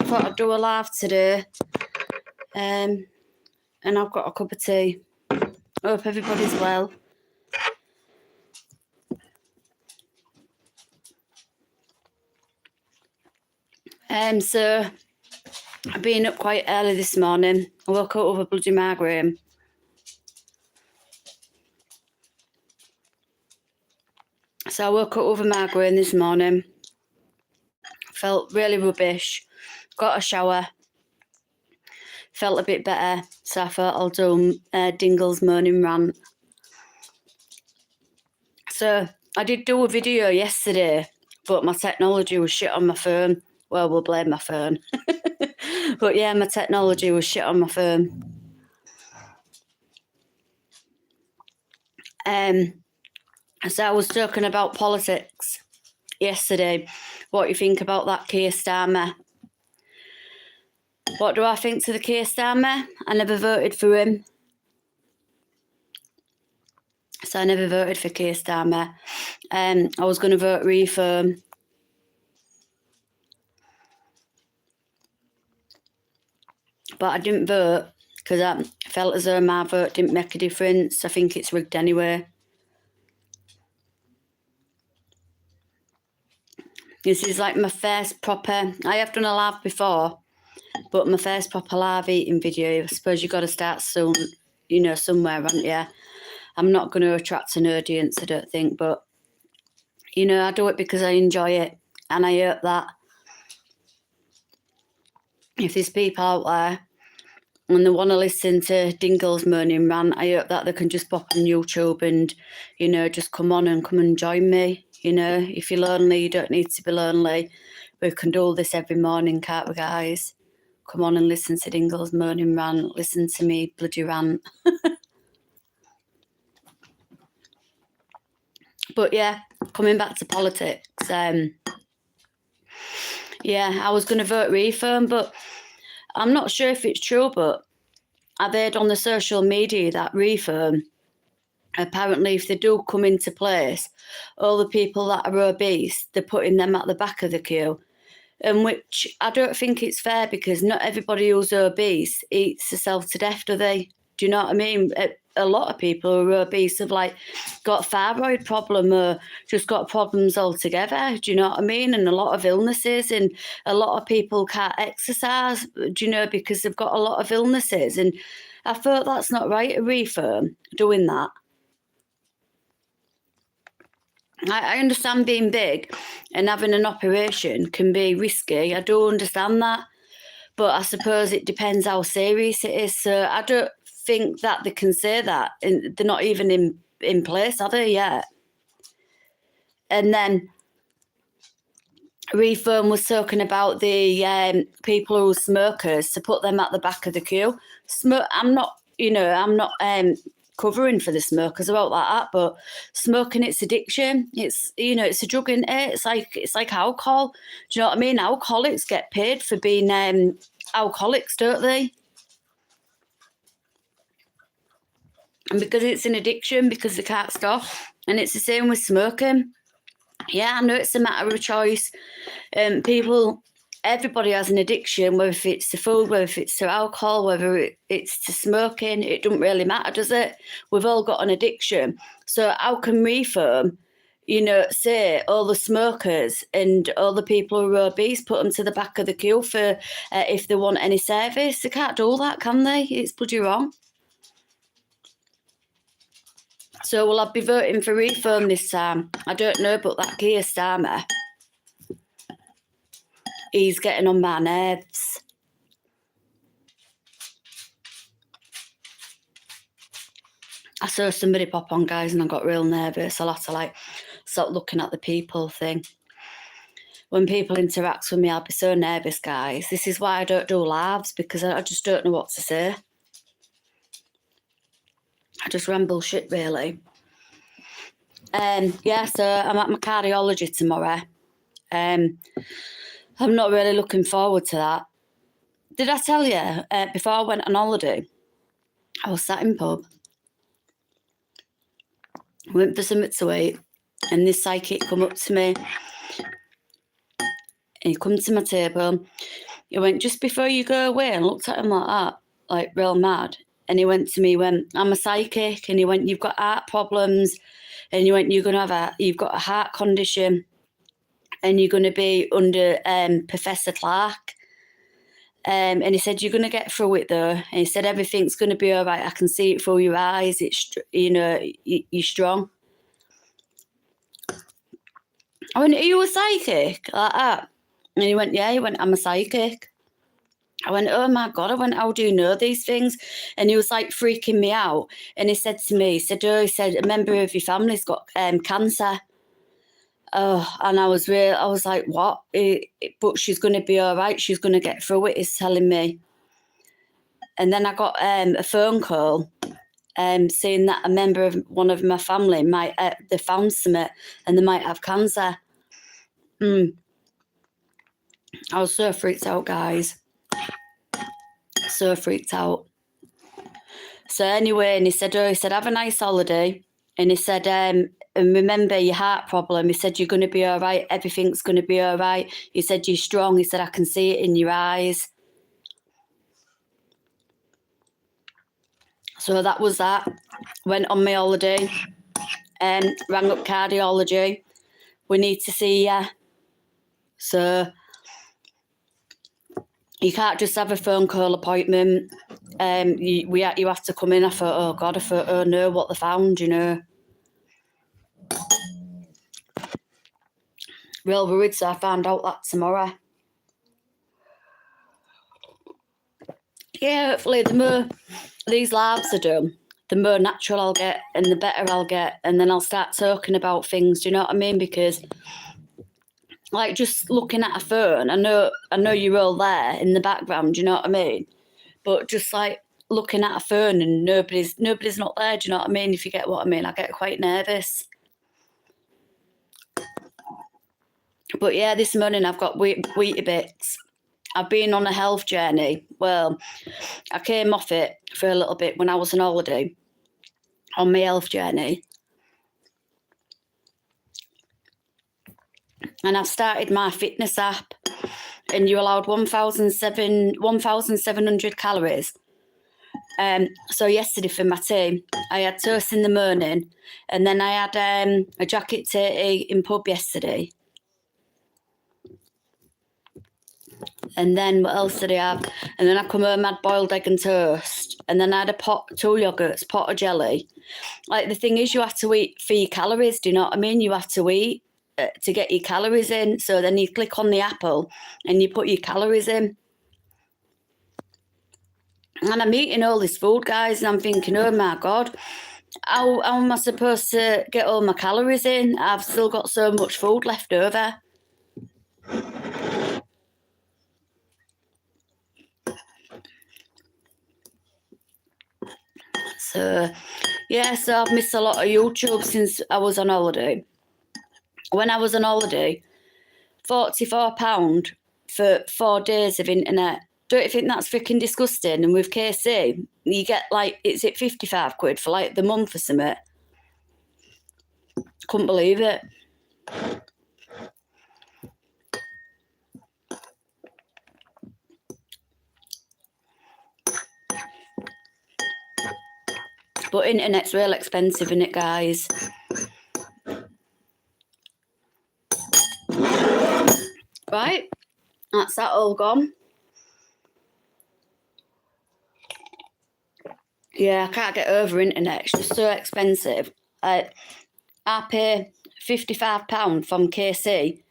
I thought I'd do a live today. And I've got a cup of tea. Hope everybody's well. So I've been up quite early this morning. I woke up with a bloody migraine. So I woke up with a migraine this morning. Felt really rubbish. Got a shower. Felt a bit better. So I thought I'll do Dingle's morning rant. So I did do a video yesterday, but my technology was shit on my phone. Well, we'll blame my phone. But yeah, my technology was shit on my phone. So I was talking about politics yesterday. What do you think about that Keir Starmer? What do I think to the Keir Starmer? I never voted for him. So I never voted for Keir Starmer. I was going to vote reform. But I didn't vote because I felt as though my vote didn't make a difference. I think it's rigged anyway. This is like my first proper... I have done a live before, but my first proper live eating video. I suppose you've got to start soon, you know, somewhere, haven't you? I'm not going to attract an audience, I don't think, but, you know, I do it because I enjoy it. And I hope that if there's people out there and they want to listen to Dingle's morning rant, I hope that they can just pop on YouTube and, you know, just come on and come and join me. You know, if you're lonely, you don't need to be lonely. We can do all this every morning, can't we, guys? Come on and listen to Dingle's morning rant. Listen to me bloody rant. But yeah, coming back to politics. Yeah, I was going to vote reform, but I'm not sure if it's true, but I've heard on the social media that reform, apparently if they do come into place, all the people that are obese, they're putting them at the back of the queue. And which I don't think it's fair because not everybody who's obese eats themselves to death, do they? Do you know what I mean? A lot of people who are obese have like got a thyroid problem or just got problems altogether. Do you know what I mean? And a lot of illnesses, and a lot of people can't exercise, do you know, because they've got a lot of illnesses. And I thought that's not right, a reform doing that. I understand being big and having an operation can be risky. I do understand that. But I suppose it depends how serious it is. So I don't think that they can say that. And they're not even in place, are they, yet? And then Reform was talking about the people who are smokers, to put them at the back of the queue. I'm not covering for the smokers about that, but smoking, it's addiction. It's, you know, it's a drug, isn't it? It's like alcohol. Do you know what I mean? Alcoholics get paid for being alcoholics, don't they? And because it's an addiction, because they can't stop. And it's the same with smoking. Yeah, I know it's a matter of choice. Everybody has an addiction, whether it's to food, whether it's to alcohol, whether it's to smoking. It doesn't really matter, does it? We've all got an addiction. So how can Reform, you know, say all the smokers and all the people who are obese, put them to the back of the queue for if they want any service? They can't do that, can they? It's bloody wrong. So will I be voting for Reform this time? I don't know, but that Keir Starmer, he's getting on my nerves. I saw somebody pop on, guys, and I got real nervous. I'll have to stop looking at the people thing. When people interact with me, I'll be so nervous, guys. This is why I don't do lives, because I just don't know what to say. I just ramble shit, really. Yeah, so I'm at my cardiology tomorrow. I'm not really looking forward to that. Did I tell you, before I went on holiday, I was sat in pub, went for something to eat, and this psychic come up to me, and he come to my table, He went, just before you go away, and looked at him like that, like real mad. And he went to me, I'm a psychic. And he went, you've got heart problems. And he went, you've got a heart condition. And you're going to be under Professor Clark. And he said, you're going to get through it though. And he said, everything's going to be all right. I can see it through your eyes. It's, you're strong. I went, are you a psychic? Like that. And he went, yeah. He went, I'm a psychic. I went, oh my God. I went, how do you know these things? And he was like freaking me out. And he said to me, a member of your family's got cancer. Oh, and I was like, what? But she's going to be all right. She's going to get through it, he's telling me. And then I got a phone call saying that a member of one of my family they found something and they might have cancer. I was so freaked out, guys. So freaked out. So anyway, and he said, have a nice holiday. And he said, and remember your heart problem. He said, you're going to be all right. Everything's going to be all right. He said, you're strong. He said, I can see it in your eyes. So that was that. Went on my holiday. Rang up cardiology. We need to see you. So you can't just have a phone call appointment. You have to come in. I thought, oh God, oh no, what they found, Real worried, so I found out that tomorrow. Yeah, hopefully the more these labs are done, the more natural I'll get and the better I'll get. And then I'll start talking about things, do you know what I mean? Because like just looking at a phone, I know you're all there in the background, do you know what I mean? But just like looking at a phone and nobody's not there, do you know what I mean? If you get what I mean, I get quite nervous. But yeah, this morning I've got Weetabix. I've been on a health journey. Well, I came off it for a little bit when I was on holiday on my health journey. And I've started my fitness app, and you're allowed 1,700 calories. So yesterday for my tea, I had toast in the morning, and then I had a jacket tea in pub yesterday. And then what else did I have? And then I come home, had boiled egg and toast. And then I had 2 yogurts, pot of jelly. Like the thing is, you have to eat for your calories. Do you know what I mean? You have to eat to get your calories in. So then you click on the apple and you put your calories in. And I'm eating all this food, guys, and I'm thinking, oh my God, how am I supposed to get all my calories in? I've still got so much food left over. So, yeah, so I've missed a lot of YouTube since I was on holiday. When I was on holiday, £44 for 4 days of internet. Don't you think that's freaking disgusting? And with KC, you get like, is it 55 quid for like the month or something? Couldn't believe it. But internet's real expensive, isn't it, guys? Right, that's that all gone. Yeah, I can't get over internet. It's just so expensive. I pay £55 from KC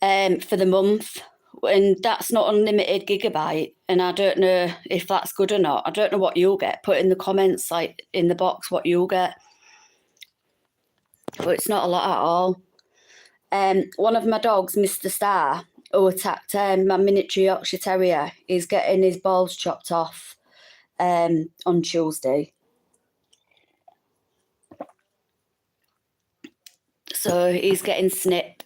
for the month, and that's not unlimited gigabyte. And I don't know if that's good or not. I don't know what you'll get. Put in the comments, like in the box, what you'll get. But it's not a lot at all. One of my dogs, Mr. Star, who attacked my miniature Yorkshire Terrier, is getting his balls chopped off on Tuesday. So he's getting snipped.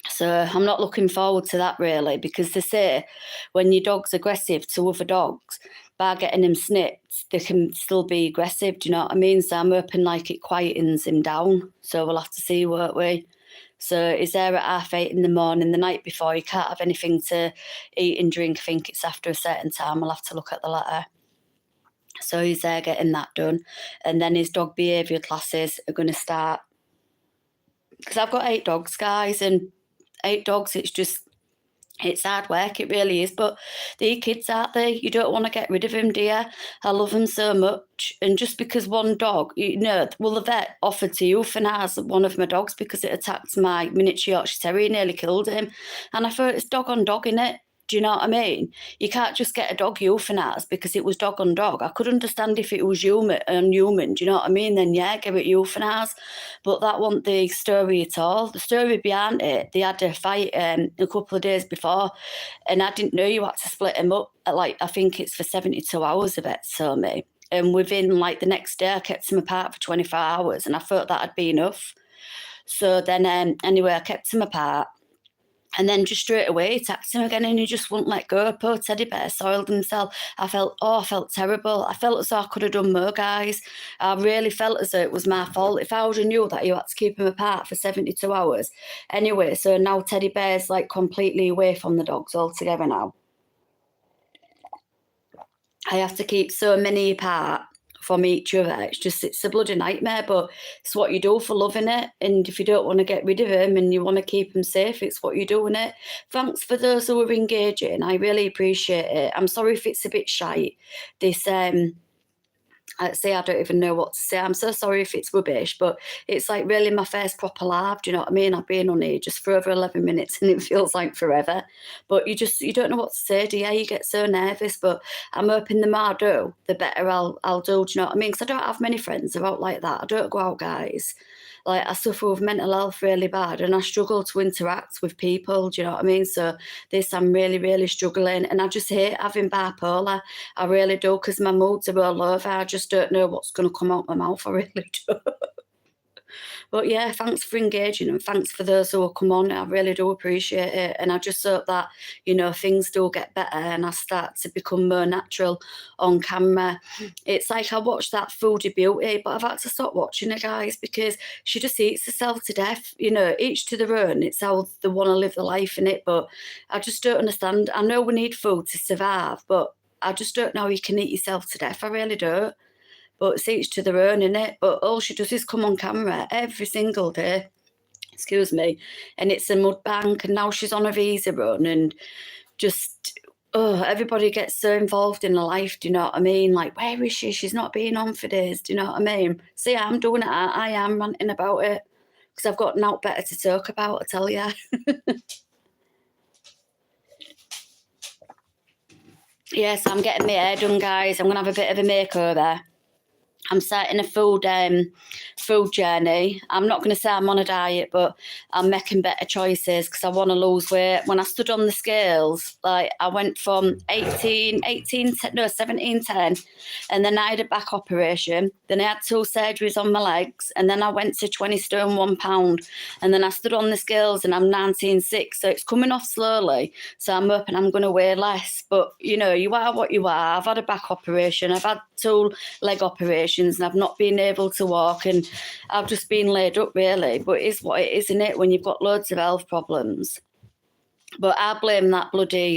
So I'm not looking forward to that really, because they say when your dog's aggressive to other dogs, by getting him snipped, they can still be aggressive. Do you know what I mean? So I'm hoping like it quietens him down. So we'll have to see, won't we? So he's there at 8:30 in the morning. The night before, you can't have anything to eat and drink. I think it's after a certain time. I'll have to look at the letter. So he's there getting that done. And then his dog behaviour classes are going to start. Because I've got 8 dogs, guys, and 8 dogs, it's hard work, it really is. But they're kids, aren't they? You don't want to get rid of them, do you? I love them so much. And just because one dog, well, the vet offered to euthanize one of my dogs because it attacked my miniature Yorkshire Terrier, nearly killed him. And I thought, it's dog on dog, innit? Do you know what I mean? You can't just get a dog euthanized because it was dog on dog. I could understand if it was human on human, do you know what I mean? Then yeah, get it euthanized. But that wasn't the story at all. The story behind it, they had a fight a couple of days before, and I didn't know you had to split them up. I think it's for 72 hours, the vet told me. And within the next day, I kept them apart for 24 hours, and I thought that'd be enough. So then anyway, I kept them apart. And then just straight away, he attacked him again, and he just wouldn't let go. Poor teddy bear soiled himself. I felt terrible. I felt as though I could have done more, guys. I really felt as though it was my fault. If I would have knew that you had to keep him apart for 72 hours. Anyway, so now teddy bear's completely away from the dogs altogether now. I have to keep so many apart from each other. It's a bloody nightmare, but it's what you do for loving it. And if you don't want to get rid of them and you want to keep them safe, it's what you're doing it. Thanks for those who are engaging. I really appreciate it. I'm sorry if it's a bit shite. This I'd say I don't even know what to say. I'm so sorry if it's rubbish, but it's really my first proper live. Do you know what I mean? I've been on here just for over 11 minutes and it feels like forever. But you don't know what to say, do you? You get so nervous, but I'm hoping the more I do, the better I'll do. Do you know what I mean? Because I don't have many friends about like that. I don't go out, guys. I suffer with mental health really bad and I struggle to interact with people, do you know what I mean? So I'm really, really struggling, and I just hate having bipolar. I really do, because my moods are all over. I just don't know what's going to come out my mouth. I really do. But yeah, thanks for engaging and thanks for those who will come on. I really do appreciate it. And I just hope that, things do get better and I start to become more natural on camera. It's like I watched that Foodie Beauty, but I've had to stop watching it, guys, because she just eats herself to death. Each to their own. It's how they want to live their life in it. But I just don't understand. I know we need food to survive, but I just don't know how you can eat yourself to death. I really don't. But it's each to their own, innit? But all she does is come on camera every single day, excuse me, and it's a mud bank, and now she's on a visa run, and just, everybody gets so involved in her life, do you know what I mean? Where is she? She's not been on for days, do you know what I mean? See, I'm doing it, I am ranting about it, because I've got naught better to talk about, I tell you. Yes, I'm getting my hair done, guys. I'm going to have a bit of a makeover. I'm starting a food journey. I'm not going to say I'm on a diet, but I'm making better choices because I want to lose weight. When I stood on the scales, I went from 17:10, and then I had a back operation. Then I had 2 surgeries on my legs, and then I went to 20 stone 1 pound. And then I stood on the scales, and I'm 19.6, so it's coming off slowly. So I'm hoping I'm going to weigh less. But you are what you are. I've had a back operation. I've had 2 leg operations. And I've not been able to walk, and I've just been laid up, really. But it's what it is, isn't it, when you've got loads of health problems? But I blame that bloody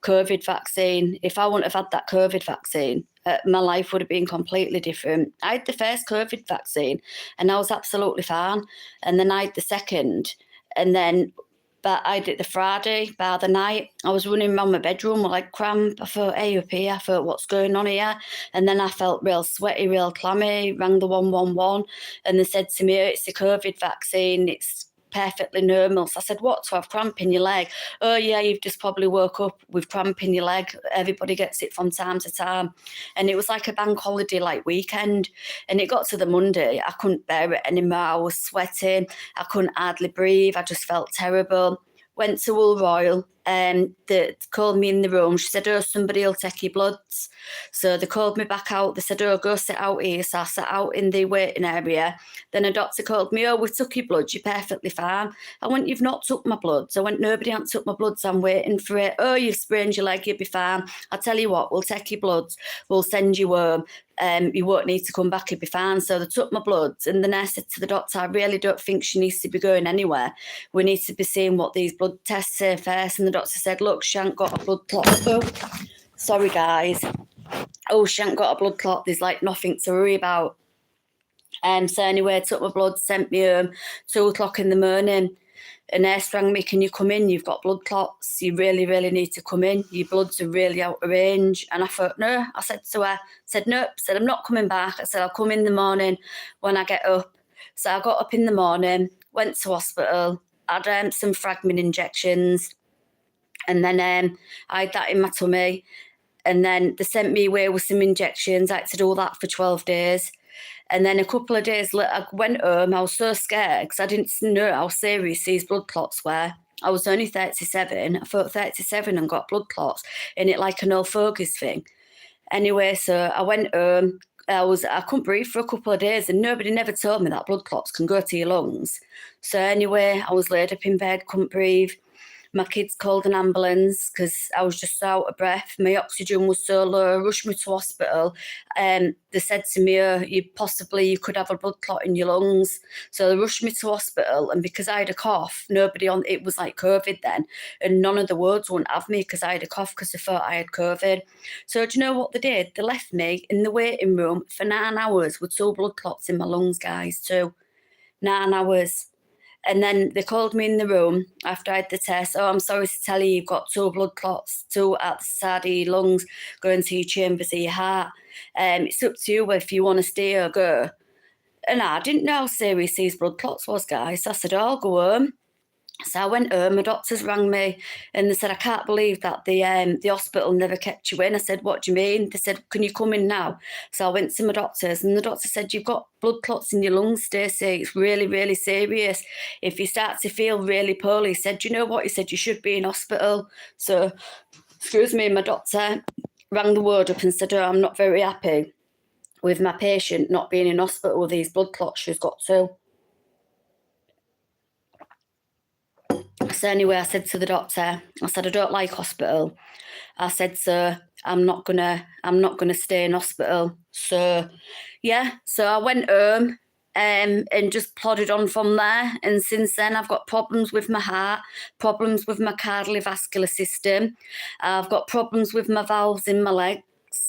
COVID vaccine. If I wouldn't have had that COVID vaccine, my life would have been completely different. I had the first COVID vaccine, and I was absolutely fine. And then I had the second, and then... But I did the Friday, by the night, I was running around my bedroom with cramp. I thought, hey, up here, I thought, what's going on here? And then I felt real sweaty, real clammy, rang the 111, and they said to me, it's the COVID vaccine, it's perfectly normal. So I said, what, to have cramp in your leg? Oh yeah, you've just probably woke up with cramp in your leg. Everybody gets it from time to time. And it was like a bank holiday weekend, and it got to the Monday, I couldn't bear it anymore. I was sweating, I couldn't hardly breathe, I just felt terrible. Went to Hull Royal, and they called me in the room. She said, oh, somebody will take your bloods. So they called me back out. They said, oh, go sit out here. So I sat out in the waiting area. Then a doctor called me, oh, we took your bloods, you're perfectly fine. I went, you've not took my bloods. I went, nobody hasn't took my bloods, I'm waiting for it. Oh, you've sprained your leg, you'll be fine. I tell you what, we'll take your bloods, we'll send you home. you won't need to come back, you'll be fine. So they took my bloods, and then I said to the doctor, I really don't think she needs to be going anywhere. We need to be seeing what these blood tests say first. And the doctor said, look, she ain't got a blood clot. Oh, sorry, guys. Oh, she ain't got a blood clot. There's like nothing to worry about. So anyway, took my blood, sent me home, 2 o'clock in the morning. A nurse rang me, can you come in? You've got blood clots. You really, really need to come in. Your bloods are really out of range. And I thought, no. I said to her, nope. Said, I'm not coming back. I said, I'll come in the morning when I get up. So I got up in the morning, went to hospital, had some fragment injections. And then I had that in my tummy. And then they sent me away with some injections. I had to do all that for 12 days. And then a couple of days later, I went home. I was so scared because I didn't know how serious these blood clots were. I was only 37. I thought 37 and got blood clots in it like an old fogies thing. Anyway, so I went home. I couldn't breathe for a couple of days, and nobody never told me that blood clots can go to your lungs. So anyway, I was laid up in bed, couldn't breathe. My kids called an ambulance because I was just out of breath. My oxygen was so low, rushed me to hospital. They said to me, you could have a blood clot in your lungs. So they rushed me to hospital, and because I had a cough, it was like COVID then, and none of the wards wouldn't have me because I had a cough because they thought I had COVID. So do you know what they did? They left me in the waiting room for 9 hours with 2 blood clots in my lungs, guys, too. 9 hours. And then they called me in the room after I had the test. Oh, I'm sorry to tell you, you've got 2 blood clots, 2 at the side of your lungs, going to your chambers of your heart. It's up to you if you want to stay or go. And I didn't know how serious these blood clots was, guys. So I said, I'll go home. So I went home, my doctors rang me and they said, I can't believe that the hospital never kept you in. I said, what do you mean? They said, can you come in now? So I went to my doctors and the doctor said, you've got blood clots in your lungs, Stacey. It's really, really serious. If you start to feel really poorly, he said, you know what? He said, you should be in hospital. So, excuse me, my doctor rang the ward up and said, oh, I'm not very happy with my patient not being in hospital with these blood clots she's got too. So anyway, I said to the doctor, I said, I don't like hospital. I said, so I'm not gonna stay in hospital. So yeah, so I went home and just plodded on from there. And since then, I've got problems with my heart, problems with my cardiovascular system. I've got problems with my valves in my legs.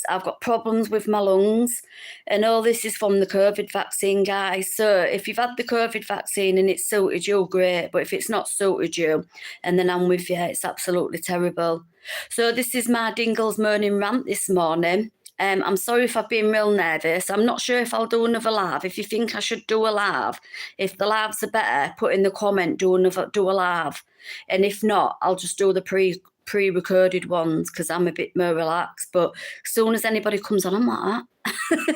I've got problems with my lungs, and all this is from the COVID vaccine, guys. So if you've had the COVID vaccine and it's suited you, great. But if it's not suited you, and then I'm with you, it's absolutely terrible. So this is my Dingles morning rant this morning. I'm sorry if I've been real nervous. I'm not sure if I'll do another live. If you think I should do a live, if the lives are better, put in the comment, do a live. And if not, I'll just do the pre-recorded ones because I'm a bit more relaxed. But as soon as anybody comes on, I'm like that.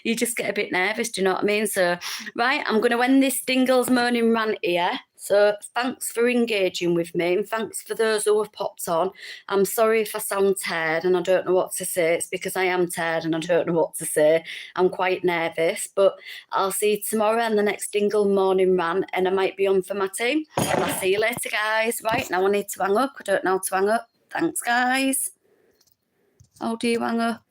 You just get a bit nervous, do you know what I mean? So, right, I'm going to end this Dingles morning rant here. So thanks for engaging with me, and thanks for those who have popped on. I'm sorry if I sound tired and I don't know what to say. It's because I am tired and I don't know what to say. I'm quite nervous, but I'll see you tomorrow on the next Dingle morning rant, and I might be on for my team. And I'll see you later, guys. Right, now I need to hang up. I don't know how to hang up. Thanks, guys. How do you hang up?